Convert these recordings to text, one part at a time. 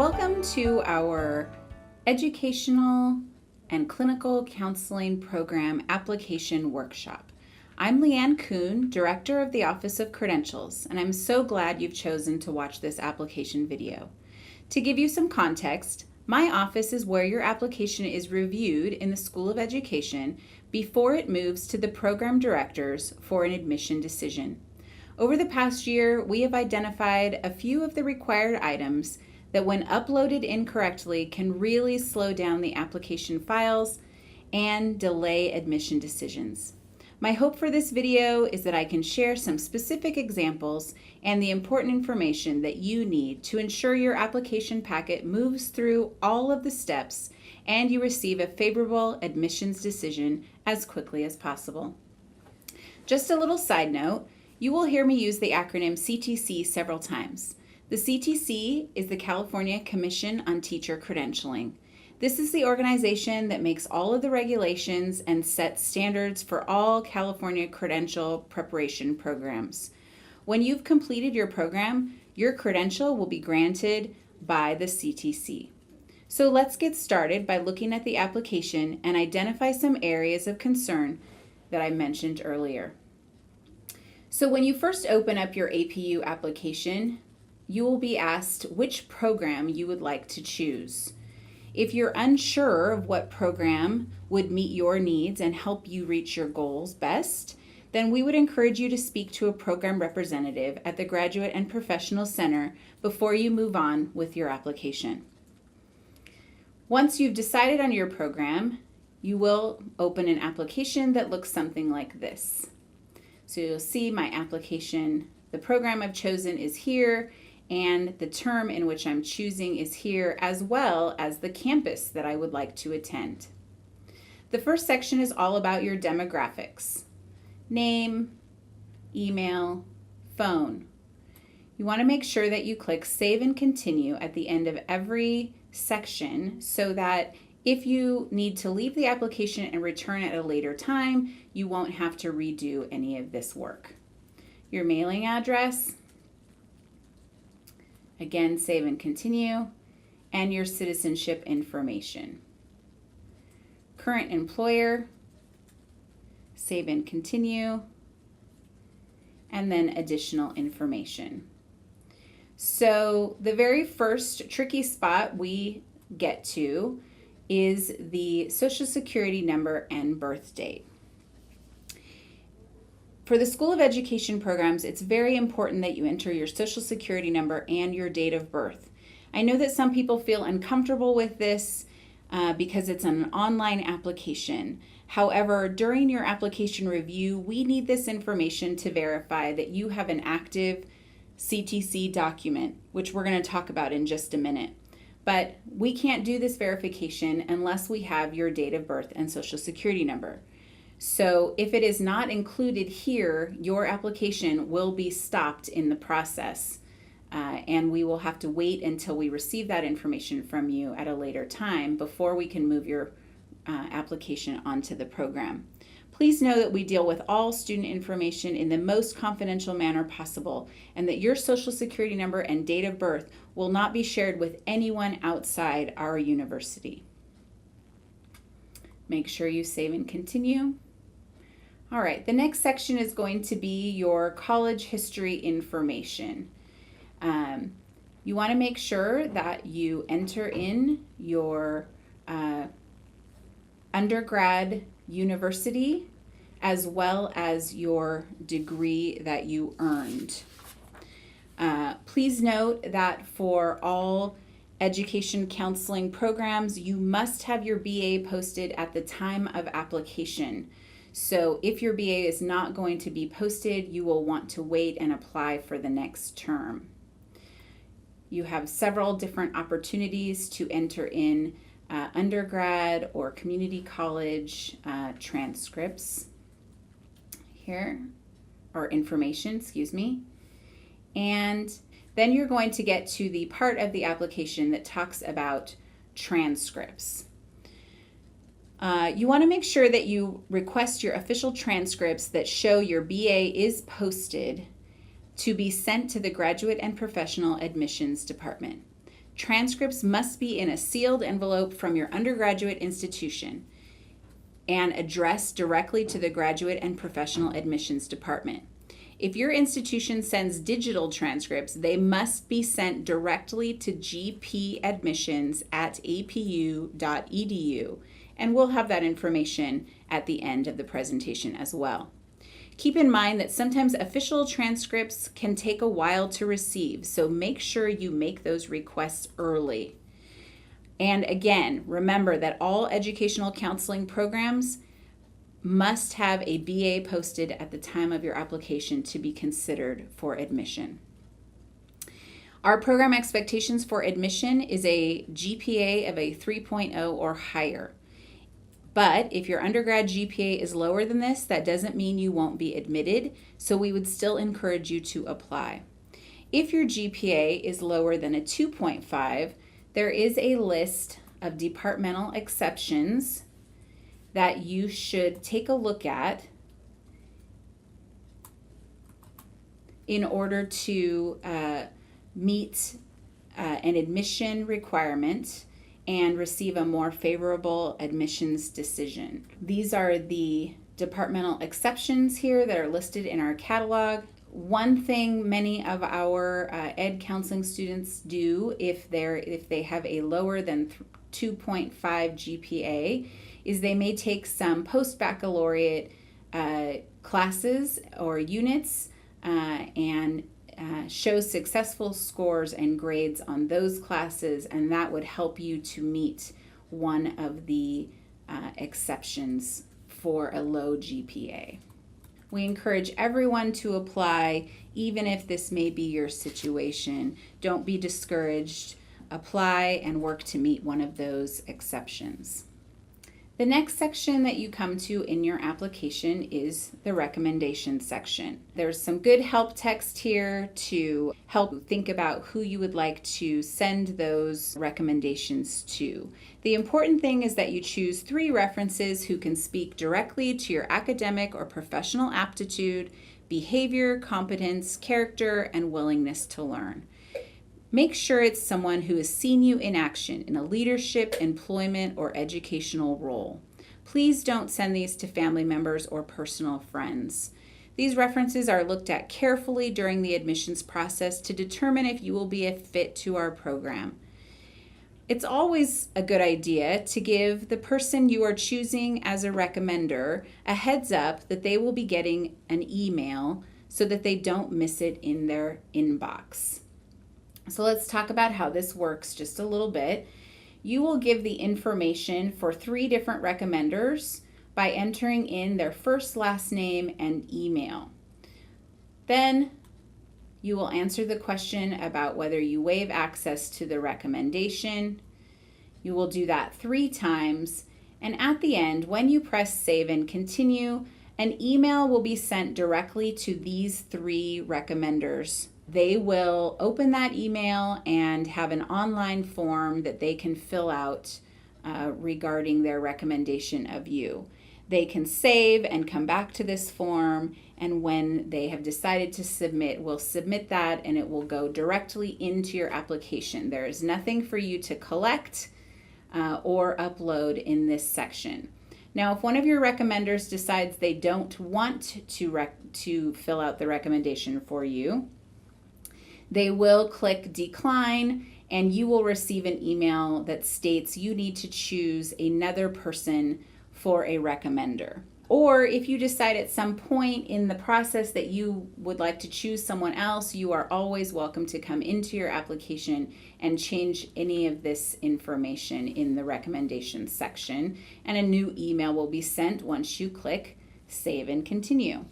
Welcome to our Educational and Clinical Counseling Program Application Workshop. I'm Leanne Kuhn, Director of the Office of Credentials, and I'm so glad you've chosen to watch this application video. To give you some context, my office is where your application is reviewed in the School of Education before it moves to the program directors for an admission decision. Over the past year, we have identified a few of the required items that when uploaded incorrectly can really slow down the application files and delay admission decisions. My hope for this video is that I can share some specific examples and the important information that you need to ensure your application packet moves through all of the steps and you receive a favorable admissions decision as quickly as possible. Just a little side note, you will hear me use the acronym CTC several times. The CTC is the California Commission on Teacher Credentialing. This is the organization that makes all of the regulations and sets standards for all California credential preparation programs. When you've completed your program, your credential will be granted by the CTC. So let's get started by looking at the application and identify some areas of concern that I mentioned earlier. So when you first open up your APU application, you will be asked which program you would like to choose. If you're unsure of what program would meet your needs and help you reach your goals best, then we would encourage you to speak to a program representative at the Graduate and Professional Center before you move on with your application. Once you've decided on your program, you will open an application that looks something like this. So you'll see my application, the program I've chosen is here, and the term in which I'm choosing is here, as well as the campus that I would like to attend. The first section is all about your demographics: name, email, phone. You want to make sure that you click Save and Continue at the end of every section so that if you need to leave the application and return at a later time, you won't have to redo any of this work. Your mailing address, again, save and continue, and your citizenship information. Current employer, save and continue, and then additional information. So the very first tricky spot we get to is the Social Security number and birth date. For the School of Education programs, it's very important that you enter your Social Security number and your date of birth. I know that some people feel uncomfortable with this because it's an online application. However, during your application review, we need this information to verify that you have an active CTC document, which we're going to talk about in just a minute. But we can't do this verification unless we have your date of birth and Social Security number. So if it is not included here, your application will be stopped in the process, and we will have to wait until we receive that information from you at a later time before we can move your application onto the program. Please know that we deal with all student information in the most confidential manner possible, and that your Social Security number and date of birth will not be shared with anyone outside our university. Make sure you save and continue. All right, the next section is going to be your college history information. You want to make sure that you enter in your undergrad university as well as your degree that you earned. Please note that for all education counseling programs, you must have your BA posted at the time of application. So if your BA is not going to be posted, you will want to wait and apply for the next term. You have several different opportunities to enter in undergrad or community college transcripts here, or information, excuse me. And then you're going to get to the part of the application that talks about transcripts. You want to make sure that you request your official transcripts that show your BA is posted to be sent to the Graduate and Professional Admissions Department. Transcripts must be in a sealed envelope from your undergraduate institution and addressed directly to the Graduate and Professional Admissions Department. If your institution sends digital transcripts, they must be sent directly to gpadmissions@apu.edu, and we'll have that information at the end of the presentation as well. Keep in mind that sometimes official transcripts can take a while to receive, so make sure you make those requests early. And again, remember that all educational counseling programs must have a BA posted at the time of your application to be considered for admission. Our program expectations for admission is a GPA of a 3.0 or higher. But if your undergrad GPA is lower than this, that doesn't mean you won't be admitted, so we would still encourage you to apply. If your GPA is lower than a 2.5, there is a list of departmental exceptions that you should take a look at in order to meet an admission requirement and receive a more favorable admissions decision. These are the departmental exceptions here that are listed in our catalog. One thing many of our ed counseling students do if they have a lower than 2.5 GPA is they may take some post-baccalaureate classes or units and show successful scores and grades on those classes, and that would help you to meet one of the exceptions for a low GPA. We encourage everyone to apply, even if this may be your situation. Don't be discouraged. Apply and work to meet one of those exceptions. The next section that you come to in your application is the recommendation section. There's some good help text here to help think about who you would like to send those recommendations to. The important thing is that you choose 3 references who can speak directly to your academic or professional aptitude, behavior, competence, character, and willingness to learn. Make sure it's someone who has seen you in action in a leadership, employment, or educational role. Please don't send these to family members or personal friends. These references are looked at carefully during the admissions process to determine if you will be a fit to our program. It's always a good idea to give the person you are choosing as a recommender a heads up that they will be getting an email so that they don't miss it in their inbox. So let's talk about how this works just a little bit. You will give the information for 3 different recommenders by entering in their first, last name, and email. Then you will answer the question about whether you waive access to the recommendation. You will do that 3 times, and at the end, when you press save and continue, an email will be sent directly to these 3 recommenders. They will open that email and have an online form that they can fill out regarding their recommendation of you. They can save and come back to this form, and when they have decided to submit, we'll submit that and it will go directly into your application. There is nothing for you to collect or upload in this section. Now, if one of your recommenders decides they don't want to fill out the recommendation for you, they will click decline, and you will receive an email that states you need to choose another person for a recommender. Or if you decide at some point in the process that you would like to choose someone else, you are always welcome to come into your application and change any of this information in the recommendations section, and a new email will be sent once you click save and continue.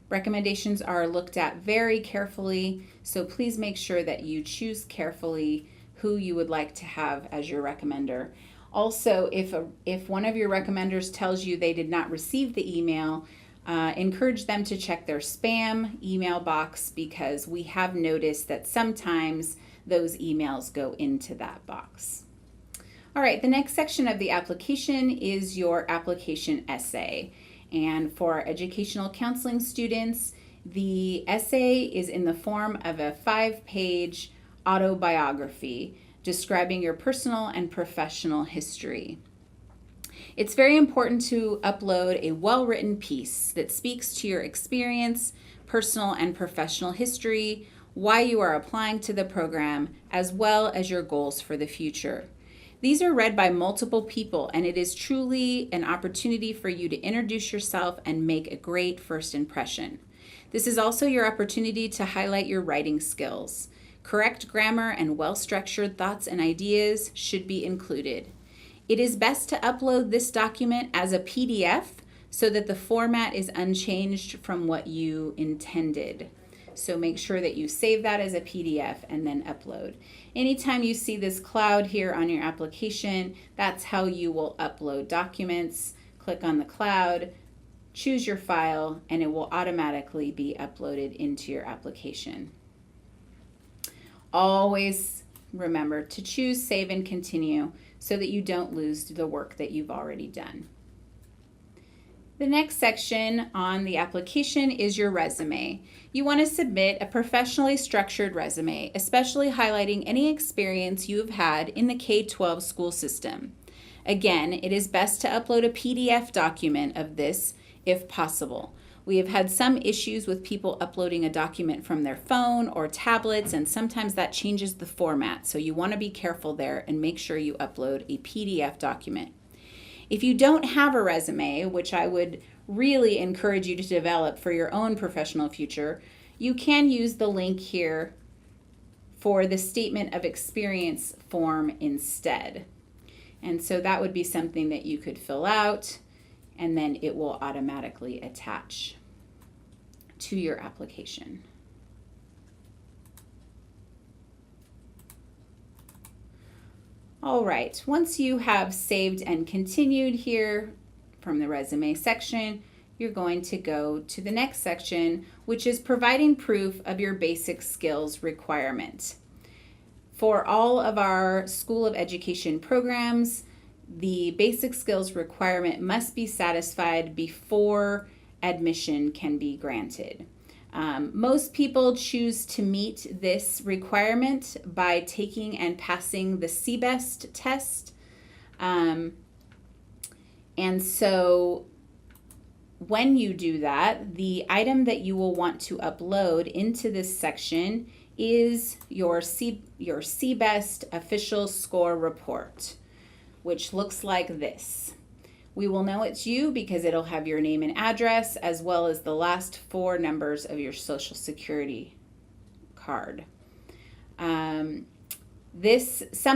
Recommendations are looked at very carefully, so please make sure that you choose carefully who you would like to have as your recommender. Also, if one of your recommenders tells you they did not receive the email, encourage them to check their spam email box, because we have noticed that sometimes those emails go into that box. All right, the next section of the application is your application essay. And for our educational counseling students, The essay is in the form of a 5-page autobiography describing your personal and professional history. It's very important to upload a well-written piece that speaks to your experience, personal and professional history, why you are applying to the program, as well as your goals for the future. These are read by multiple people, and it is truly an opportunity for you to introduce yourself and make a great first impression. This is also your opportunity to highlight your writing skills. Correct grammar and well-structured thoughts and ideas should be included. It is best to upload this document as a PDF so that the format is unchanged from what you intended. So make sure that you save that as a PDF and then upload. Anytime you see this cloud here on your application, that's how you will upload documents. Click on the cloud, choose your file, and it will automatically be uploaded into your application. Always remember to choose Save and Continue so that you don't lose the work that you've already done. The next section on the application is your resume. You want to submit a professionally structured resume, especially highlighting any experience you have had in the K-12 school system. Again, it is best to upload a PDF document of this if possible. We have had some issues with people uploading a document from their phone or tablets, and sometimes that changes the format. So you want to be careful there and make sure you upload a PDF document. If you don't have a resume, which I would really encourage you to develop for your own professional future, you can use the link here for the Statement of Experience form instead. And so that would be something that you could fill out, and then it will automatically attach to your application. All right, once you have saved and continued here from the resume section, you're going to go to the next section, which is providing proof of your basic skills requirement. For all of our School of Education programs, the basic skills requirement must be satisfied before admission can be granted. Most people choose to meet this requirement by taking and passing the CBEST test. And so when you do that, the item that you will want to upload into this section is your CBEST official score report, which looks like this. We will know it's you because it'll have your name and address as well as the last 4 numbers of your Social Security card. Some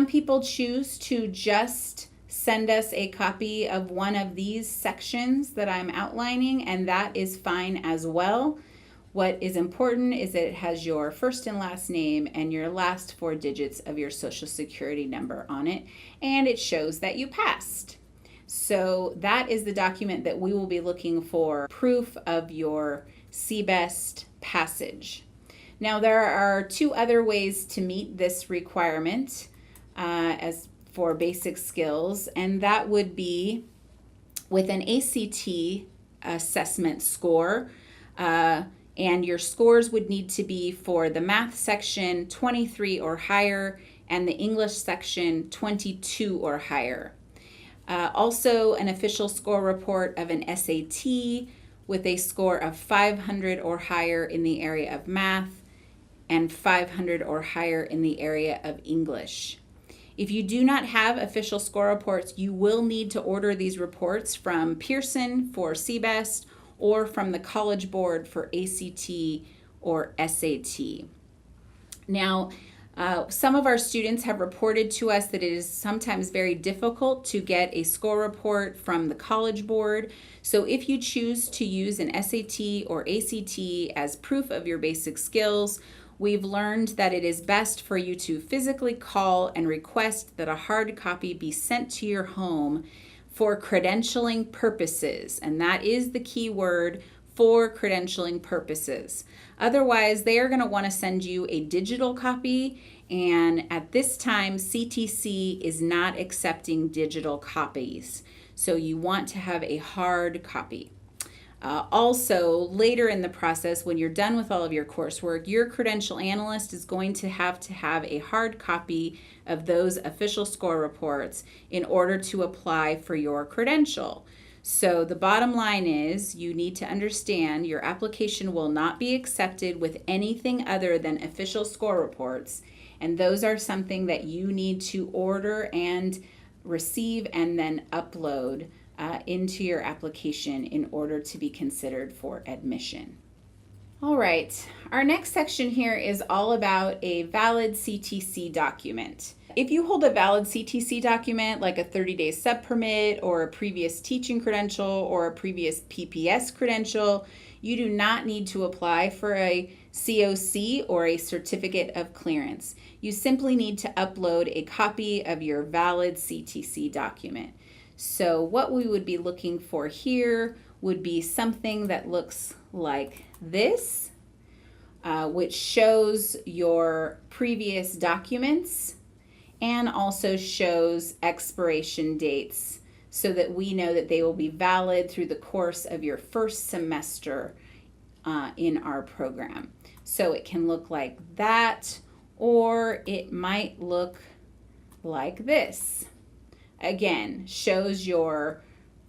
people choose to just send us a copy of one of these sections that I'm outlining, and that is fine as well. What is important is that it has your first and last name and your last 4 digits of your Social Security number on it, and it shows that you passed. So that is the document that we will be looking for, proof of your CBEST passage. Now there are 2 other ways to meet this requirement as for basic skills, and that would be with an ACT assessment score, and your scores would need to be for the math section 23 or higher and the English section 22 or higher. Also, an official score report of an SAT with a score of 500 or higher in the area of math and 500 or higher in the area of English. If you do not have official score reports, you will need to order these reports from Pearson for CBEST or from the College Board for ACT or SAT. Now, some of our students have reported to us that it is sometimes very difficult to get a score report from the College Board. So if you choose to use an SAT or ACT as proof of your basic skills, we've learned that it is best for you to physically call and request that a hard copy be sent to your home for credentialing purposes. And that is the key word, for credentialing purposes. Otherwise, they are going to want to send you a digital copy, and at this time, CTC is not accepting digital copies. So you want to have a hard copy. Also, later in the process, when you're done with all of your coursework, your credential analyst is going to have a hard copy of those official score reports in order to apply for your credential. So the bottom line is you need to understand your application will not be accepted with anything other than official score reports. And those are something that you need to order and receive and then upload into your application in order to be considered for admission. All right, our next section here is all about a valid CTC document. If you hold a valid CTC document like a 30-day sub-permit or a previous teaching credential or a previous PPS credential, you do not need to apply for a COC or a certificate of clearance. You simply need to upload a copy of your valid CTC document. So what we would be looking for here would be something that looks like this, which shows your previous documents and also shows expiration dates so that we know that they will be valid through the course of your first semester in our program. So it can look like that, or it might look like this. Again, shows your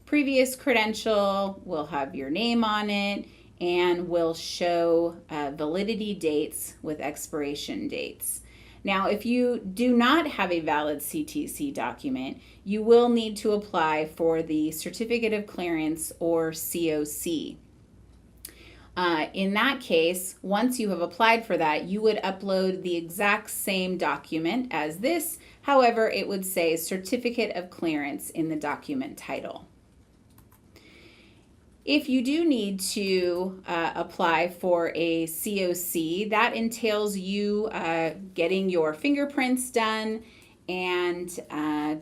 previous credential, will have your name on it, and will show validity dates with expiration dates. Now, if you do not have a valid CTC document, you will need to apply for the Certificate of Clearance or COC. In that case, once you have applied for that, you would upload the exact same document as this. However, it would say Certificate of Clearance in the document title. If you do need to apply for a COC, that entails you getting your fingerprints done and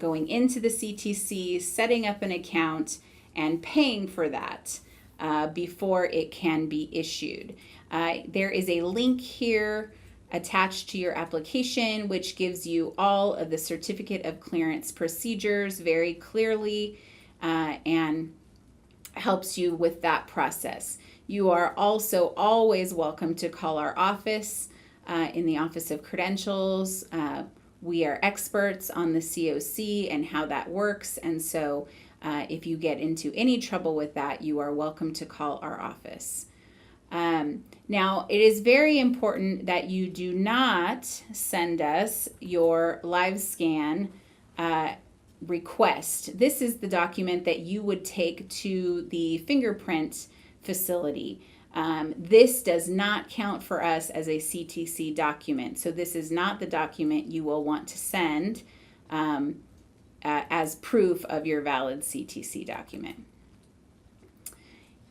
going into the CTC, setting up an account, and paying for that before it can be issued. There is a link here attached to your application which gives you all of the Certificate of Clearance procedures very clearly and helps you with that process. You are also always welcome to call our office in the Office of Credentials. We are experts on the COC and how that works, and so if you get into any trouble with that, you are welcome to call our office. Now, it is very important that you do not send us your live scan request. This is the document that you would take to the fingerprint facility. This does not count for us as a CTC document. So this is not the document you will want to send as proof of your valid CTC document.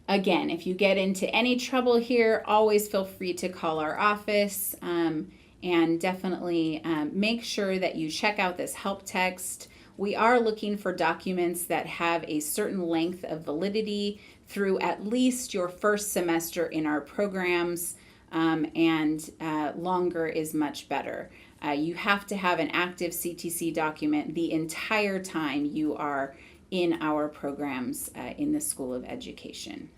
Again, if you get into any trouble here, always feel free to call our office and definitely make sure that you check out this help text. We are looking for documents that have a certain length of validity through at least your first semester in our programs, and longer is much better. You have to have an active CTC document the entire time you are in our programs in the School of Education.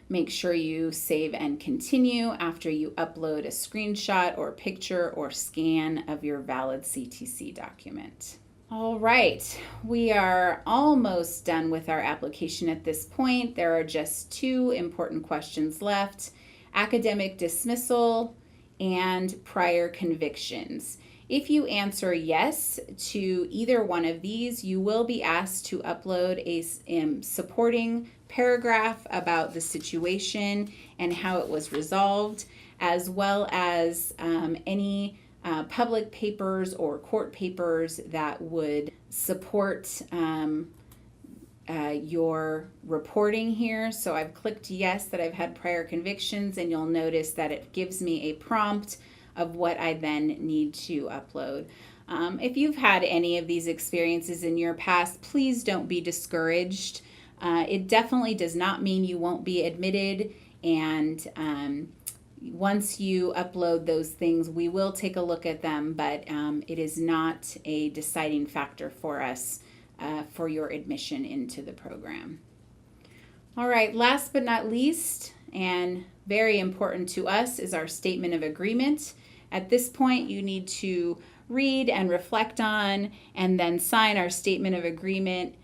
Make sure you save and continue after you upload a screenshot or picture or scan of your valid CTC document. All right, we are almost done with our application at this point. There are just two important questions left: academic dismissal and prior convictions. If you answer yes to either one of these, you will be asked to upload a supporting paragraph about the situation and how it was resolved, as well as any public papers or court papers that would support your reporting here. So I've clicked yes that I've had prior convictions, and you'll notice that it gives me a prompt of what I then need to upload. If you've had any of these experiences in your past, please don't be discouraged. It definitely does not mean you won't be admitted, and once you upload those things, we will take a look at them, but it is not a deciding factor for us for your admission into the program. All right, last but not least, and very important to us, is our statement of agreement. At this point, you need to read and reflect on and then sign our statement of agreement.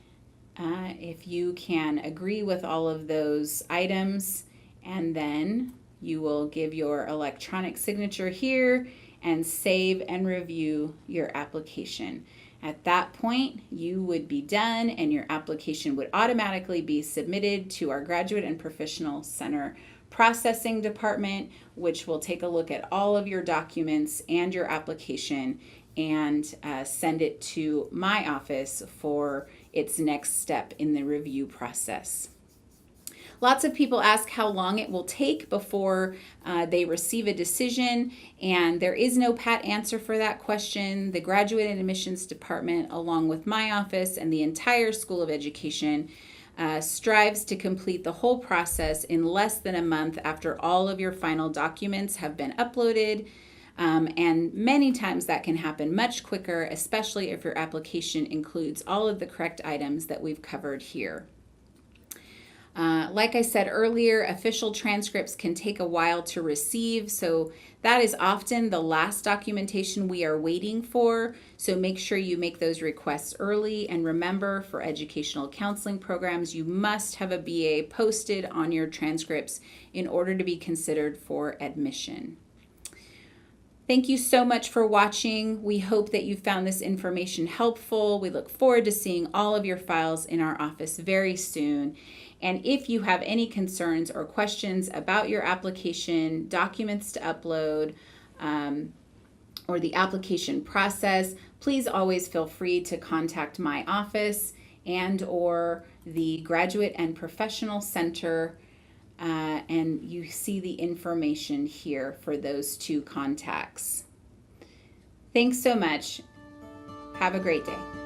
If you can agree with all of those items, and then you will give your electronic signature here and save and review your application. At that point, you would be done and your application would automatically be submitted to our Graduate and Professional Center Processing Department, which will take a look at all of your documents and your application and send it to my office for its next step in the review process. Lots of people ask how long it will take before they receive a decision, and there is no pat answer for that question. The Graduate and Admissions Department, along with my office and the entire School of Education, strives to complete the whole process in less than a month after all of your final documents have been uploaded. And many times that can happen much quicker, especially if your application includes all of the correct items that we've covered here. Like I said earlier, official transcripts can take a while to receive, so that is often the last documentation we are waiting for. So make sure you make those requests early, and remember, for educational counseling programs, you must have a BA posted on your transcripts in order to be considered for admission. Thank you so much for watching. We hope that you found this information helpful. We look forward to seeing all of your files in our office very soon. And if you have any concerns or questions about your application, documents to upload, or the application process, please always feel free to contact my office and or the Graduate and Professional Center. And you see the information here for those two contacts. Thanks so much. Have a great day.